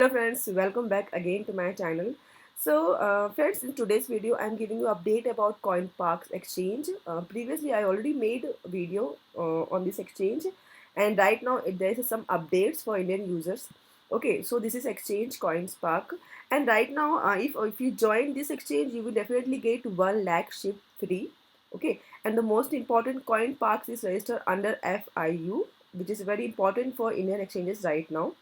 Hello friends, welcome back again to my channel. Friends, in today's video I'm giving you update about Coinpark's exchange. Previously I already made a video on this exchange, and right now there is some updates for Indian users. Okay, so this is exchange Coinpark, and right now if you join this exchange you will definitely get 1 lakh ship free. Okay, and the most important, Coinpark is registered under FIU, which is very important for Indian exchanges right now.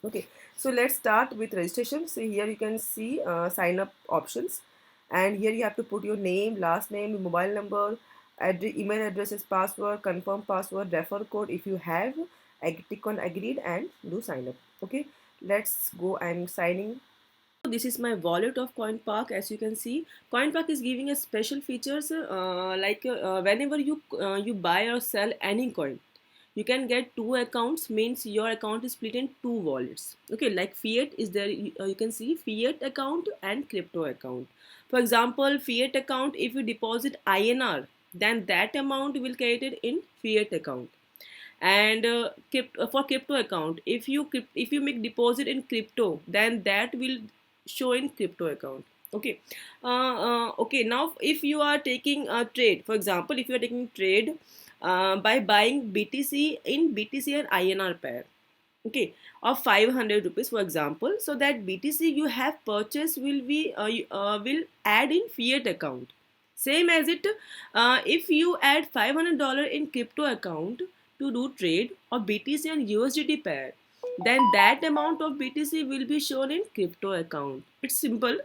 Okay, so let's start with registration. So here you can see sign up options, and here you have to put your name, last name, mobile number, email addresses, password, confirm password, refer code if you have. Click on agreed and do sign up. Okay, let's go. I'm signing. This is my wallet of Coinpark. As you can see, Coinpark is giving us special features whenever you buy or sell any coin, you can get two accounts, means your account is split in two wallets. Okay, like fiat is there, you can see fiat account and crypto account. For example, fiat account, if you deposit INR, then that amount will created in fiat account. And for crypto account, if you make deposit in crypto, then that will show in crypto account. Okay, okay, now if you are taking a trade, for example, if you are taking trade by buying BTC in BTC and INR pair, okay, of 500 rupees for example, so that BTC you have purchased will add in fiat account. Same as it, if you add $500 in crypto account to do trade of BTC and USDT pair, then that amount of BTC will be shown in crypto account. It's simple.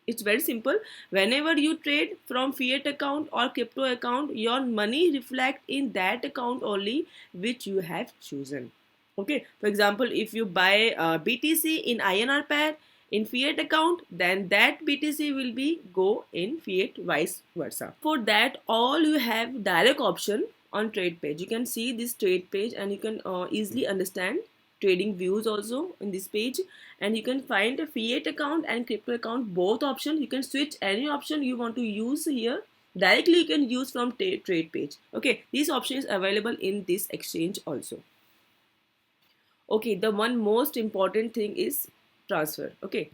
It's very simple. Whenever you trade from fiat account or crypto account, your money reflect in that account only which you have chosen. Okay, for example, if you buy BTC in INR pair in fiat account, then that BTC will be go in fiat, vice versa. For that, all you have direct option on trade page. You can see this trade page and you can easily understand trading views also in this page, and you can find a fiat account and crypto account, both options. You can switch any option you want to use here. Directly you can use from trade page. Okay, this option is available in this exchange also. Okay, the one most important thing is transfer. Okay,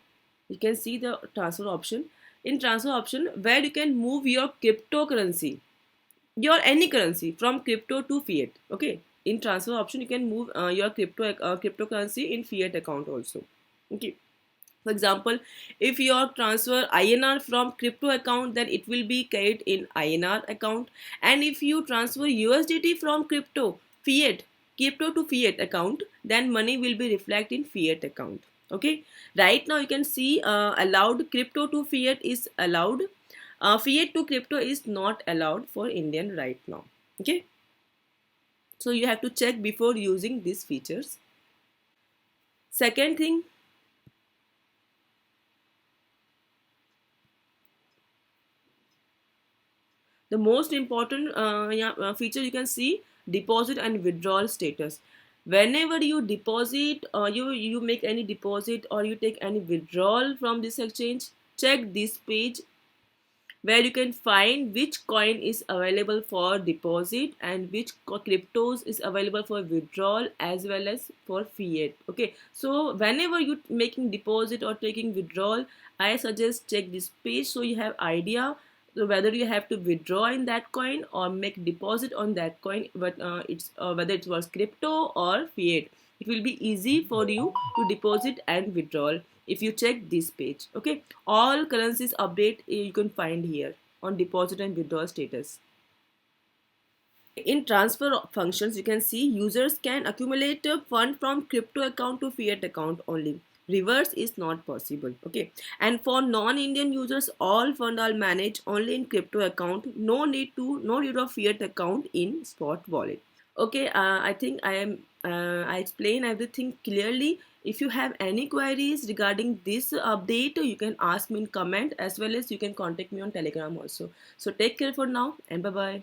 you can see the transfer option. In transfer option, where you can move your cryptocurrency, your any currency from crypto to fiat. Okay, in transfer option you can move your cryptocurrency in fiat account also. Okay, for example, if you transfer INR from crypto account, then it will be carried in INR account. And if you transfer USDT from crypto to fiat account, then money will be reflected in fiat account. Okay, right now you can see allowed crypto to fiat is allowed. Fiat to crypto is not allowed for Indian right now. Okay, so you have to check before using these features. Second thing, the most important feature, you can see deposit and withdrawal status. Whenever you deposit or you make any deposit or you take any withdrawal from this exchange, check this page where you can find which coin is available for deposit and which cryptos is available for withdrawal as well as for fiat. Okay, so whenever you making deposit or taking withdrawal, I suggest check this page so you have idea whether you have to withdraw in that coin or make deposit on that coin, but it's whether it was crypto or fiat, it will be easy for you to deposit and withdrawal if you check this page. Okay, all currencies update you can find here on deposit and withdrawal status. In transfer functions, you can see users can accumulate a fund from crypto account to fiat account only. Reverse is not possible. Okay, and for non-Indian users, all fund are managed only in crypto account. No need of fiat account in spot wallet. Okay, I think I explain everything clearly. If you have any queries regarding this update, you can ask me in comment, as well as you can contact me on Telegram also. So take care for now and bye bye.